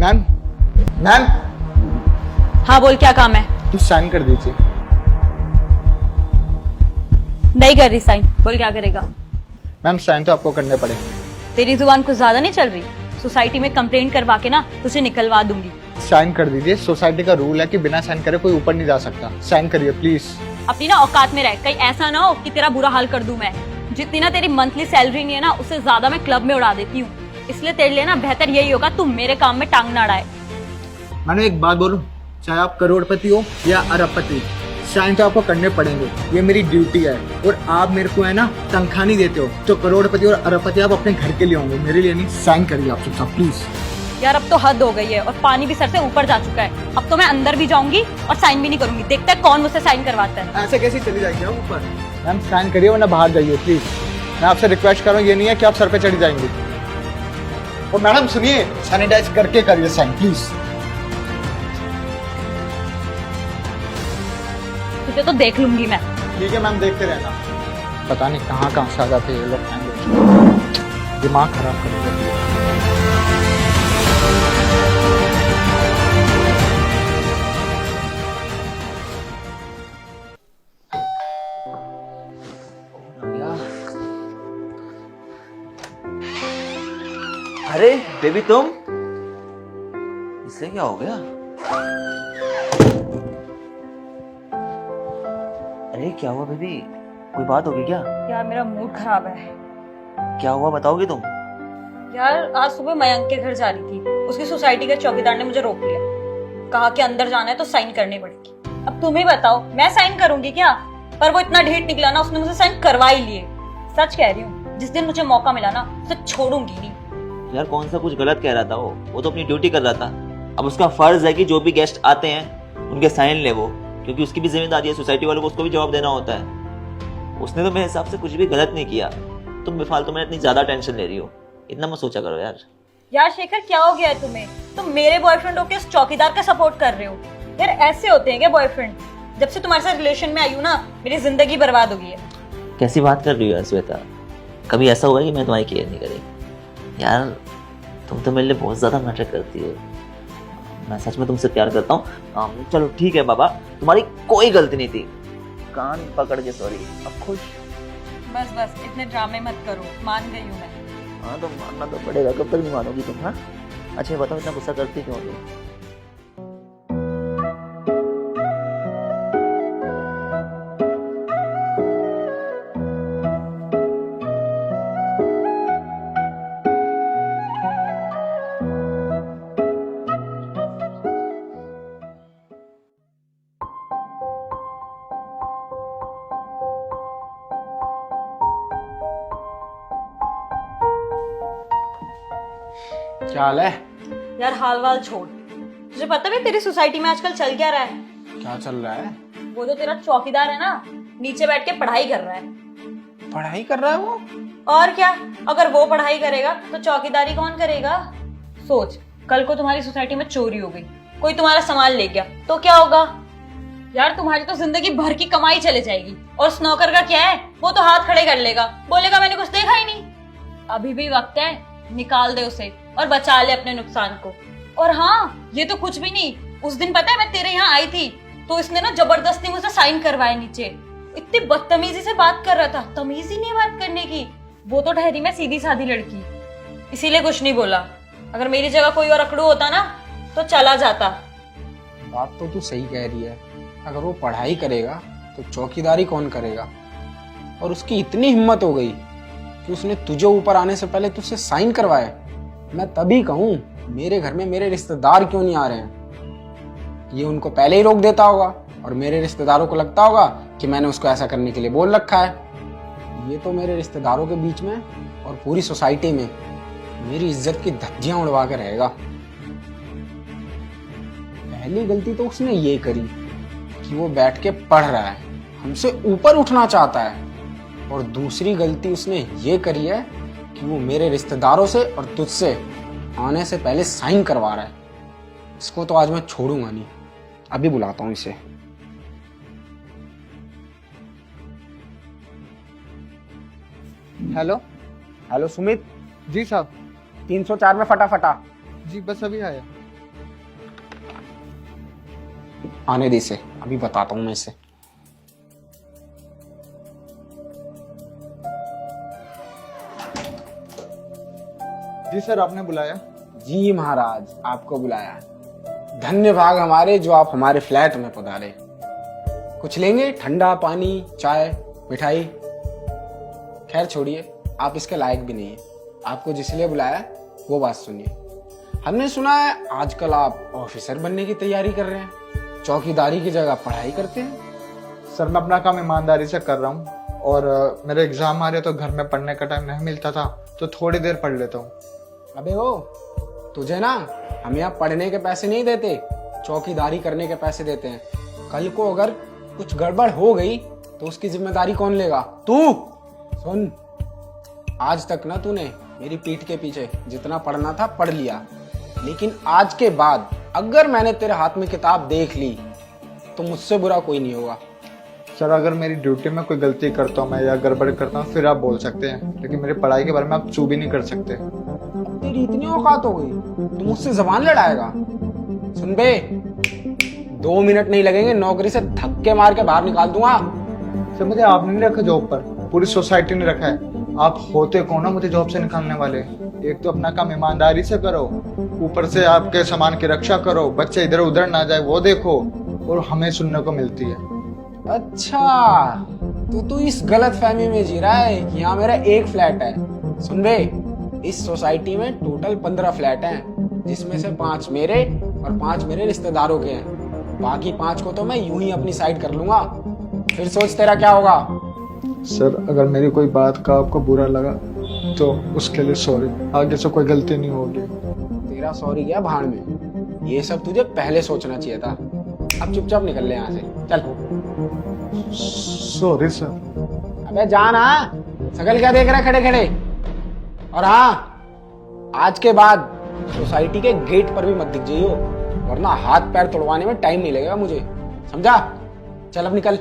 Ma'am ma'am हाँ बोल, क्या काम है? प्लीज साइन कर दीजिए। नहीं कर रही साइन। बोल क्या करेगा? मैम साइन तो आपको करने पड़ेंगे। तेरी जुबान कुछ ज्यादा नहीं चल रही? सोसाइटी में कंप्लेंट करवा के ना तुझे निकलवा दूंगी। साइन कर दीजिए, सोसाइटी का रूल है कि बिना साइन करे कोई ऊपर नहीं जा सकता। साइन करिए प्लीज। अपनी ना औकात में रह, कहीं ऐसा ना हो कि तेरा बुरा हाल कर दूं मैं। जितनी ना तेरी मंथली सैलरी नहीं है ना, उससे ज्यादा मैं क्लब में उड़ा देती हूँ। इसलिए तेरे लिए ना बेहतर यही होगा तू मेरे काम में टांग ना अड़ाए। मैंने एक बात बोलूं, चाहे आप करोड़पति हो या अरबपति, साइन तो आपको करने पड़ेंगे। ये मेरी ड्यूटी है। और आप मेरे को है ना तनख्वाह नहीं देते हो, तो करोड़पति और अरबपति आप अपने घर के लिए होंगे, मेरे लिए नहीं। साइन करिए आप सब प्लीज। यार अब तो हद हो गई है और पानी भी सर से ऊपर जा चुका है। अब तो मैं अंदर भी जाऊंगी और साइन भी नहीं करूंगी। देखता है कौन मुझसे साइन करवाता है। ऐसे कैसे चली जाएगी आप ऊपर? मैम साइन करिए वरना बाहर जाइए प्लीज। मैं आपसे रिक्वेस्ट कर रहा हूँ, ये नहीं है कि आप सर पे चढ़ी जाएंगे। और मैडम सुनिए, सैनिटाइज करके करिए साइन प्लीज। तुझे तो देख लूंगी मैं। ठीक है मैम, देखते रहना। पता नहीं कहाँ कहाँ से आ जाते हैं ये लोग, दिमाग खराब कर देते हैं। अरे बेबी तुम, इससे क्या हो गया? अरे क्या हुआ बेबी, कोई बात होगी क्या? यार मेरा मूड खराब है। क्या हुआ बताओगी तुम? यार आज सुबह मयंक के घर जा रही थी, उसकी सोसाइटी के चौकीदार ने मुझे रोक लिया। कहा कि अंदर जाना है तो साइन करनी पड़ेगी। अब तुम ही बताओ, मैं साइन करूंगी क्या? पर वो इतना ढीठ निकला ना, उसने मुझे साइन करवा ही लिए। सच कह रही हूँ, जिस दिन मुझे मौका मिला ना उसे छोड़ूंगी नहीं। यार कौन सा कुछ गलत कह रहा था वो तो अपनी ड्यूटी कर रहा था। अब उसका फर्ज है कि जो भी गेस्ट आते हैं उनके साइन ले वो, क्योंकि उसकी भी जिम्मेदारी है, सोसाइटी वालों को उसको भी जवाब देना होता है। उसने तो मेरे हिसाब से कुछ भी गलत नहीं किया। तुम बेफालतू में इतनी ज्यादा टेंशन ले रही हो, इतना मत सोचा करो यार। यार शेखर क्या हो गया है तुम्हें? तुम मेरे बॉयफ्रेंड होके उस चौकीदार का सपोर्ट कर रहे हो। यार ऐसे होते हैं क्या बॉयफ्रेंड? जब से तुम्हारे साथ रिलेशन में आई हूँ ना, मेरी जिंदगी बर्बाद हो गई है। कैसी बात कर रही हो यार श्वेता? कभी ऐसा हुआ है कि मैं तुम्हारी केयर नहीं करी? यार तुम तो मेरे लिए बहुत ज्यादा मैटर करती हो। मैं सच में तुमसे प्यार करता हूँ। चलो ठीक है बाबा, तुम्हारी कोई गलती नहीं थी। कान पकड़ के सॉरी, अब खुश? बस बस इतने ड्रामे मत करो, मान गई हूँ मैं। हाँ तो मानना तो पड़ेगा, कब तक नहीं मानोगी तुम? हाँ अच्छा बताओ, इतना गुस्सा करती क्यों हो तुम? क्या हाल है? यार हाल वाल छोड़, तुझे पता है तेरी सोसाइटी में आजकल चल क्या रहा है? क्या चल रहा है? वो जो तेरा चौकीदार है ना, नीचे बैठ के पढ़ाई कर रहा है। पढ़ाई कर रहा है वो? और क्या, अगर वो पढ़ाई करेगा तो चौकीदारी कौन करेगा? सोच, कल को तुम्हारी सोसाइटी में चोरी हो गई, कोई तुम्हारा सामान ले गया तो क्या होगा? यार तुम्हारी तो जिंदगी भर की कमाई चले जाएगी। और उस नौकर का क्या है, वो तो हाथ खड़े कर लेगा, बोलेगा मैंने कुछ देखा ही नहीं। अभी भी वक्त है, निकाल दे उसे और बचा ले अपने नुकसान को। और हाँ, ये तो कुछ भी नहीं, उस दिन पता है मैं तेरे यहाँ आई थी तो इसने ना जबरदस्ती मुझसे साइन करवाए नीचे। इतनी बदतमीजी से बात कर रहा था, तमीज ही नहीं बात करने की। वो तो ठहरी मैं सीधी साधी लड़की, इसीलिए कुछ नहीं बोला। अगर मेरी जगह कोई और अकड़ू होता ना तो चला जाता। बात तो तू सही कह रही है, अगर वो पढ़ाई करेगा तो चौकीदारी कौन करेगा? और उसकी इतनी हिम्मत हो गई कि उसने तुझे ऊपर आने से पहले तुझसे साइन करवाए। मैं तभी कहूँ मेरे घर में मेरे रिश्तेदार क्यों नहीं आ रहे हैं। ये उनको पहले ही रोक देता होगा और मेरे रिश्तेदारों को लगता होगा कि मैंने उसको ऐसा करने के लिए बोल रखा है। ये तो मेरे रिश्तेदारों के बीच में और पूरी सोसाइटी में मेरी इज्जत की धज्जियां उड़वा के रहेगा। पहली गलती तो उसने ये करी कि वो बैठ के पढ़ रहा है, हमसे ऊपर उठना चाहता है। और दूसरी गलती उसने ये करी है कि वो मेरे रिश्तेदारों से और तुझसे आने से पहले साइन करवा रहा है। इसको तो आज मैं छोड़ूंगा नहीं, अभी बुलाता हूँ इसे। हेलो। हेलो सुमित, जी साहब। 304 में फटाफटा। जी बस अभी आया। आने दे इसे, अभी बताता हूँ मैं इसे। जी सर, आपने बुलाया? जी महाराज, आपको बुलाया। धन्य भाग हमारे जो आप हमारे फ्लैट में पधारे। कुछ लेंगे? ठंडा पानी, चाय, मिठाई? खैर छोड़िए, आप इसके लायक भी नहीं है। आपको जिस लिए बुलाया है, वो बात सुनिए। हमने सुना है आजकल आप ऑफिसर बनने की तैयारी कर रहे हैं, चौकीदारी की जगह पढ़ाई करते हैं। सर मैं अपना काम ईमानदारी से कर रहा हूँ, और मेरे एग्जाम आ रहे तो घर में पढ़ने का टाइम नहीं मिलता था, तो थोड़ी देर पढ़ लेता हूँ। अबे ओ, तुझे ना हम यहाँ पढ़ने के पैसे नहीं देते, चौकीदारी करने के पैसे देते हैं। कल को अगर कुछ गड़बड़ हो गई तो उसकी जिम्मेदारी कौन लेगा? तू। सुन, आज तक ना तूने मेरी पीठ के पीछे जितना पढ़ना था पढ़ लिया, लेकिन आज के बाद अगर मैंने तेरे हाथ में किताब देख ली तो मुझसे बुरा कोई नहीं होगा। सर अगर मेरी ड्यूटी में कोई गलती करता हूँ मैं या गड़बड़ करता हूँ फिर आप बोल सकते हैं, लेकिन मेरी पढ़ाई के बारे में आप चू भी नहीं कर सकते। तेरी इतनी औकात हो गई, तू मुझसे जबान लड़ाएगा? सुन बे, 2 मिनट नहीं लगेंगे, नौकरी से धक्के मार के बाहर निकाल दूंगा। सर मुझे आपने नहीं रखा जॉब पर, पूरी सोसाइटी ने रखा है। आप होते कौन हो मुझे जॉब से निकालने वाले? एक तो अपना काम ईमानदारी से करो, ऊपर से आपके सामान की रक्षा करो, बच्चे इधर उधर ना जाए वो देखो, और हमें सुनने को मिलती है। अच्छा, तो तू इस गलत फहमी में जी रहा है कि यहाँ मेरा एक फ्लैट है। सुन बे, इस सोसाइटी में टोटल 15 फ्लैट हैं, जिसमें से 5 मेरे और 5 मेरे रिश्तेदारों के हैं। बाकी 5 को तो मैं यूं ही अपनी साइड कर लूंगा, फिर सोच तेरा क्या होगा। सर अगर मेरी कोई बात का आपको बुरा लगा तो उसके लिए सॉरी, आगे से कोई गलती नहीं होगी। तेरा सॉरी क्या भाड़ में, ये सब तुझे पहले सोचना चाहिए था। अब चुपचाप निकल ले यहाँ से, चल। Sorry sir. अबे जाना, सकल क्या देख रहा है खड़े खड़े? और हाँ, आज के बाद सोसाइटी के गेट पर भी मत दिख जाइयो, वरना हाथ पैर तोड़वाने में टाइम नहीं लगेगा मुझे, समझा? चल अब निकल।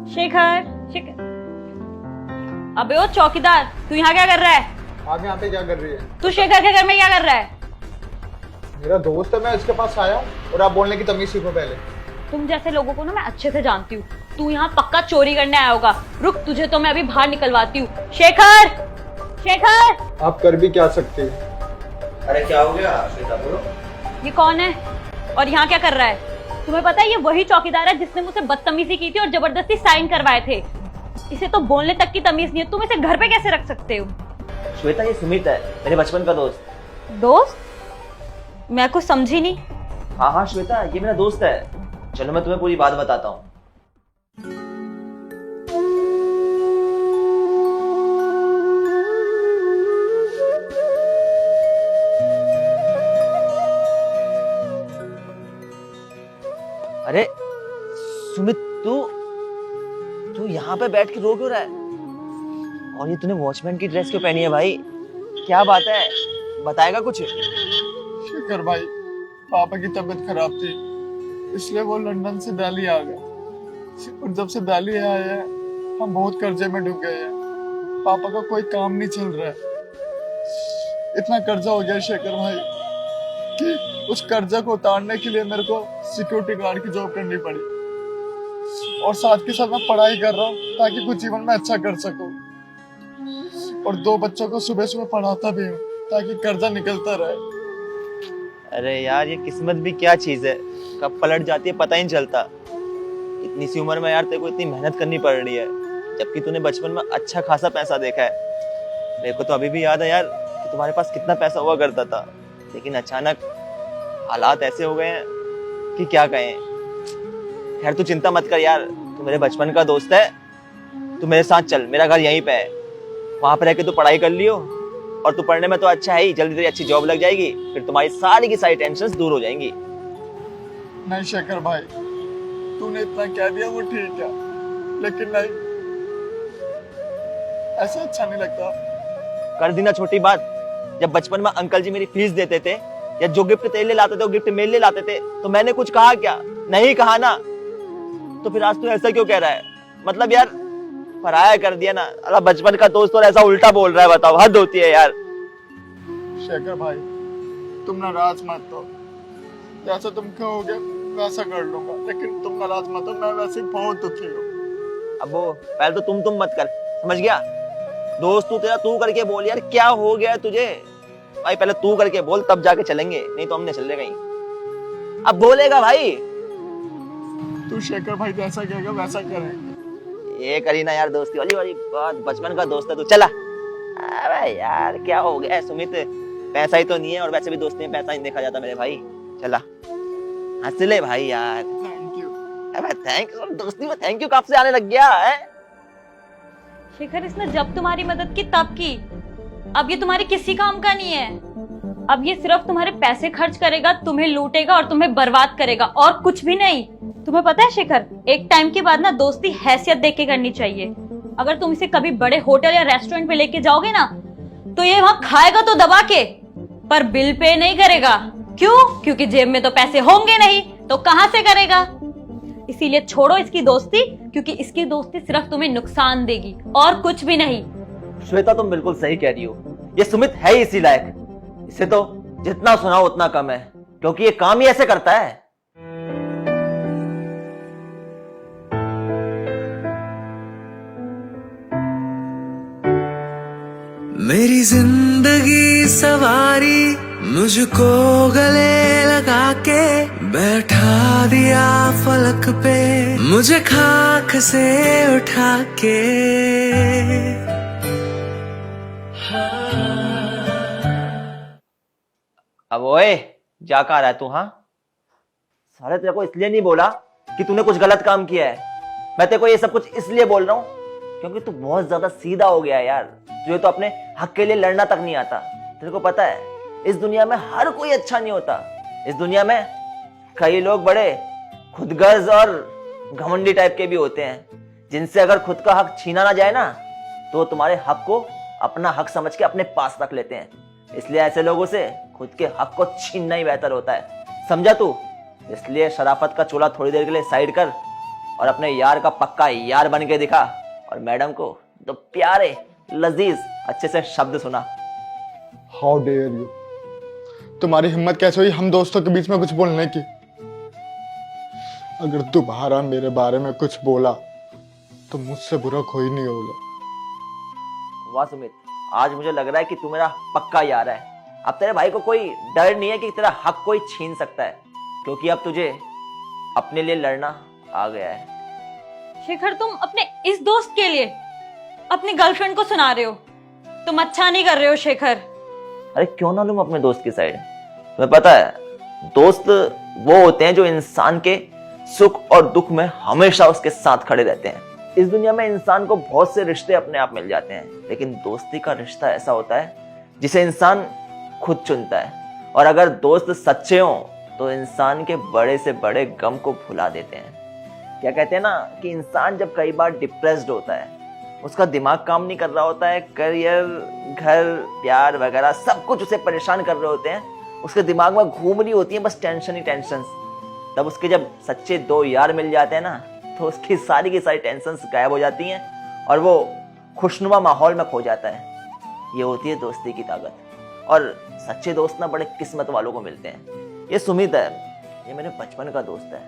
शेखर, शेखर, अबे ओ चौकीदार, तू यहाँ क्या कर रहा है? आप यहाँ पे क्या कर रही है? तू शेखर के घर में क्या कर रहा है? मेरा दोस्त है, मैं इसके पास आया हूँ, और आप बोलने की तमीज सीखो पहले। तुम जैसे लोगों को ना मैं अच्छे से जानती हूँ। तू यहाँ पक्का चोरी करने आया होगा। रुक, तुझे तो मैं अभी बाहर निकलवाती हूँ। शेखर, शेखर, आप कर भी क्या सकते हैं? अरे क्या हो गया श्वेता, बोलो। ये कौन है और यहाँ क्या कर रहा है? तुम्हें पता है ये वही चौकीदार है जिसने मुझसे बदतमीजी की थी और जबरदस्ती साइन करवाए थे। इसे तो बोलने तक की तमीज नहीं है, तुम इसे घर पे कैसे रख सकते हो? श्वेता ये सुमित है, मेरे बचपन का दोस्त। दोस्त? मैं कुछ समझी नहीं। हाँ हाँ श्वेता, ये मेरा दोस्त है। चलो मैं तुम्हें पूरी बात बताता हूँ। अरे सुमित, तू यहाँ पे बैठ के रो क्यों रहा है? और ये तूने वॉचमैन की ड्रेस क्यों पहनी है भाई? क्या बात है, बताएगा कुछ? शेखर भाई, पापा की तबीयत खराब थी, इसलिए वो लंदन से दिल्ली आ गए, और जब से दिल्ली आए हैं हम बहुत कर्जे में डूब गए हैं। पापा का कोई काम नहीं चल रहा है, इतना कर्जा हो गया शेखर भाई कि उस कर्जा को उतारने के लिए मेरे को सिक्योरिटी गार्ड की जॉब करनी पड़ी, और साथ के साथ मैं पढ़ाई कर रहा हूँ ताकि कुछ जीवन में अच्छा कर सकूं, और 2 बच्चों को सुबह सुबह पढ़ाता भी हूँ ताकि कर्जा निकलता रहे। अरे यार, ये किस्मत भी क्या चीज है, कब पलट जाती है पता ही नहीं चलता। इतनी सी उम्र में यार तेरे को इतनी मेहनत करनी पड़ रही है, जबकि तूने बचपन में अच्छा खासा पैसा देखा है। मेरे को तो अभी भी याद है यार कि तुम्हारे पास कितना पैसा हुआ करता था, लेकिन अचानक हालात ऐसे हो गए हैं कि क्या कहें। खैर तू चिंता मत कर यार, तू मेरे बचपन का दोस्त है, तू मेरे साथ चल, मेरा घर यहीं पे है। वहां पर रह के तू पढ़ाई कर लियो, और तू पढ़ने में तो अच्छा है ही, जल्दी तेरी अच्छी जॉब लग जाएगी, फिर तुम्हारी सारी की सारी टेंशन्स दूर हो जाएंगी। नहीं शेखर भाई, तूने इतना कह दिया वो ठीक है, लेकिन नहीं, ऐसा अच्छा नहीं लगता। कर दी ना छोटी बात। जब बचपन में अंकल जी मेरी फीस देते थे या जो गिफ्ट तेरे लिए लाते थे वो गिफ्ट मेरे लिए लाते थे, तो मैंने कुछ कहा क्या? नहीं कहा ना। तो फिर आज तू ऐसा क्यों कह रहा है? मतलब यार पराया कर दिया ना। अरे बचपन का दोस्त और ऐसा उल्टा बोल रहा है, बताओ, हद होती है यार। शेखर भाई, तुम नाराज मत हो। जैसा तुम कहोगे वैसा कर लूंगा, लेकिन तुम नाराज मत हो, मैं वैसे ही बहुत दुखी हूँ। अब वो पहले तो तुम मत कर, समझ गया? दोस्त तू तेरा तू करके बोल यार, क्या हो गया तुझे? भाई पहले तू करके बोल, तब जाके चलेंगे, नहीं तो हमने चले कहीं। अब बोलेगा भाई। तू शेखर भाई जैसा कहेगा वैसा करेंगे। ये करी ना यार दोस्ती वाली वाली बात। बचपन का दोस्त है तू, चला। अरे यार क्या हो गया सुमित? पैसा ही तो नहीं है, और वैसे भी दोस्ती में पैसा ही देखा जाता मेरे भाई। चला हंस ले भाई यार। Thank you. अबे थैंक यू, दोस्ती में थैंक यू कब से आने लग गया है? शिखर, इसने जब तुम्हारी मदद की तब की, अब ये तुम्हारे किसी काम का नहीं है। अब ये सिर्फ तुम्हारे पैसे खर्च करेगा, तुम्हें लूटेगा और तुम्हें बर्बाद करेगा, और कुछ भी नहीं। तुम्हें पता है शिखर, एक टाइम के बाद ना दोस्ती हैसियत देख के करनी चाहिए। अगर तुम इसे कभी बड़े होटल या रेस्टोरेंट पे लेके जाओगे ना, तो ये वहां खाएगा तो दबा के, पर बिल पे नहीं करेगा। क्यों? क्योंकि जेब में तो पैसे होंगे नहीं, तो कहां से करेगा? इसीलिए छोड़ो इसकी दोस्ती, क्योंकि इसकी दोस्ती सिर्फ तुम्हें नुकसान देगी और कुछ भी नहीं। श्वेता तुम बिल्कुल सही कह रही हो। ये सुमित है ही इसी लायक। इसे तो जितना सुनाओ उतना कम है, क्योंकि ये काम ही ऐसे करता है। मेरी जिंदगी सवारी मुझको गले लगा के बैठा दिया फलक पे, मुझे खाक से उठा के। अब ओए जा कहाँ रहा है तू? हाँ सारे तेरे को इसलिए नहीं बोला कि तूने कुछ गलत काम किया है। मैं तेरे को ये सब कुछ इसलिए बोल रहा हूँ क्योंकि तू बहुत ज्यादा सीधा हो गया है यार। तुझे तो अपने हक के लिए लड़ना तक नहीं आता। तेरे को पता है इस दुनिया में हर कोई अच्छा नहीं होता। इस दुनिया में कई लोग बड़े खुदगर्ज और घमंडी टाइप के भी होते हैं, जिनसे अगर खुद का हक छीना ना जाए ना, तो तुम्हारे हक को अपना हक समझ के अपने पास रख लेते हैं। इसलिए ऐसे लोगों से खुद के हक को छीनना ही बेहतर होता है, समझा तू? इसलिए शराफत का चोला थोड़ी देर के लिए साइड कर और अपने यार का पक्का यार बन के दिखा, और मैडम को तो प्यारे लजीज अच्छे से शब्द सुना। हाउ डेयर यू, तुम्हारी हिम्मत कैसे हुई हम दोस्तों के बीच में कुछ बोलने की? अगर दोबारा मेरे बारे में कुछ बोला तो मुझसे बुरा कोई नहीं होगा। वाह सुमित, आज मुझे लग रहा है कि तू मेरा पक्का यार है। अब तेरे भाई को कोई डर नहीं है कि तेरा हक कोई छीन सकता है, क्योंकि अब तुझे अपने लिए लड़ना आ गया है। शिखर, तुम अपने इस दोस्त के लिए अपनी गर्लफ्रेंड को सुना रहे हो। तुम अच्छा नहीं कर रहे हो शिखर। अरे क्यों ना लूं अपने दोस्त की साइड? तुम्हें पता है दोस्त वो होते हैं जो इंसान के सुख और दुख में हमेशा उसके साथ खड़े रहते हैं। इस दुनिया में इंसान को बहुत से रिश्ते अपने आप मिल जाते हैं, लेकिन दोस्ती का रिश्ता ऐसा होता है जिसे इंसान खुद चुनता है। और अगर दोस्त सच्चे हों तो इंसान के बड़े से बड़े गम को भुला देते हैं। क्या कहते हैं ना कि इंसान जब कई बार डिप्रेस्ड होता है, उसका दिमाग काम नहीं कर रहा होता है, करियर, घर, प्यार वगैरह सब कुछ उसे परेशान कर रहे होते हैं, उसके दिमाग में घूम रही होती है बस टेंशन ही टेंशन। तब उसके जब सच्चे दो यार मिल जाते हैं ना, तो उसकी सारी की सारी टेंशन गायब हो जाती हैं और वो खुशनुमा माहौल में खो जाता है। ये होती है दोस्ती की ताकत। और सच्चे दोस्त ना बड़े किस्मत वालों को मिलते हैं। ये सुमित है, ये मेरे बचपन का दोस्त है।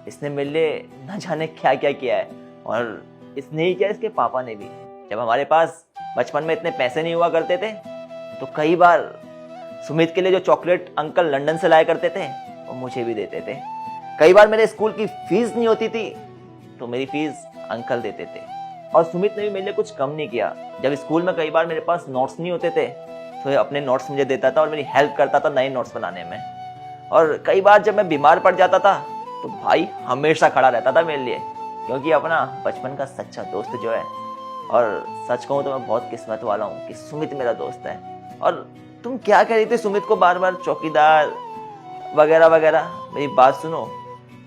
इसने मेरे लिए न जाने क्या क्या किया है, और इसने ही क्या, इसके पापा ने भी। जब हमारे पास बचपन में इतने पैसे नहीं हुआ करते थे, तो कई बार सुमित के लिए जो चॉकलेट अंकल लंदन से लाया करते थे वो मुझे भी देते थे। कई बार मेरे स्कूल की फीस नहीं होती थी तो मेरी फीस अंकल देते थे। और सुमित ने भी मेरे लिए कुछ कम नहीं किया। जब स्कूल में कई बार मेरे पास नोट्स नहीं होते थे तो ये अपने नोट्स मुझे देता था और मेरी हेल्प करता था नए नोट्स बनाने में। और कई बार जब मैं बीमार पड़ जाता था तो भाई हमेशा खड़ा रहता था मेरे लिए, क्योंकि अपना बचपन का सच्चा दोस्त जो है। और सच कहूँ तो मैं बहुत किस्मत वाला हूँ कि सुमित मेरा दोस्त है। और तुम क्या कह रही थी सुमित को बार बार चौकीदार वगैरह वगैरह? मेरी बात सुनो,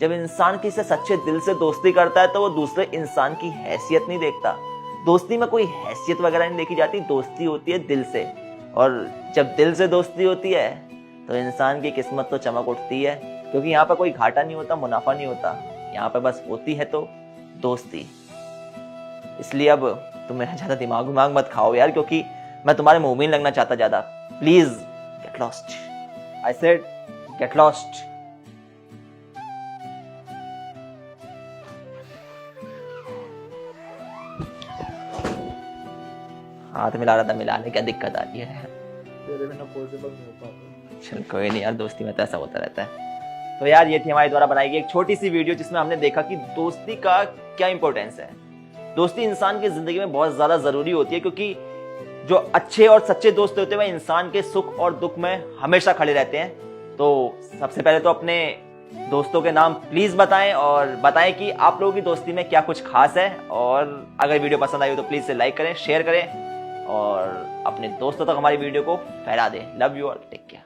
जब इंसान किसी से सच्चे दिल से दोस्ती करता है तो वो दूसरे इंसान की हैसियत नहीं देखता, दोस्ती में कोई हैसियत वगैरह नहीं देखी जाती, दोस्ती होती है दिल से। और जब दिल से दोस्ती होती है तो इंसान की किस्मत तो चमक उठती है, क्योंकि यहाँ पर कोई घाटा नहीं होता, मुनाफा नहीं होता, यहाँ पर बस होती है तो दोस्ती। इसलिए अब तुम मेरा ज़्यादा दिमाग मत खाओ यार, क्योंकि मैं तुम्हारे मुंह में नहीं लगना चाहता ज़्यादा। Please get lost, I said get lost. हाथ मिला रहा था, मिलाने क्या दिक्कत आ रही है? तेरे बिना पॉसिबल नहीं हो पाता। चल कोई नहीं यार, दोस्ती में तो ऐसा होता रहता है। तो यार ये थी हमारे द्वारा बनाई गई एक छोटी सी वीडियो, जिसमें हमने देखा कि दोस्ती का क्या इंपॉर्टेंस है। दोस्ती इंसान की जिंदगी में बहुत ज्यादा जरूरी होती है, क्योंकि जो अच्छे और सच्चे दोस्त होते हैं वह इंसान के सुख और दुख में हमेशा खड़े रहते हैं। तो सबसे पहले तो अपने दोस्तों के नाम प्लीज बताएं, और बताएं कि आप लोगों की दोस्ती में क्या कुछ खास है। और अगर वीडियो पसंद आई हो तो प्लीज से लाइक करें, शेयर करें और अपने दोस्तों तक हमारी वीडियो को फैला दें। Love you all, take care.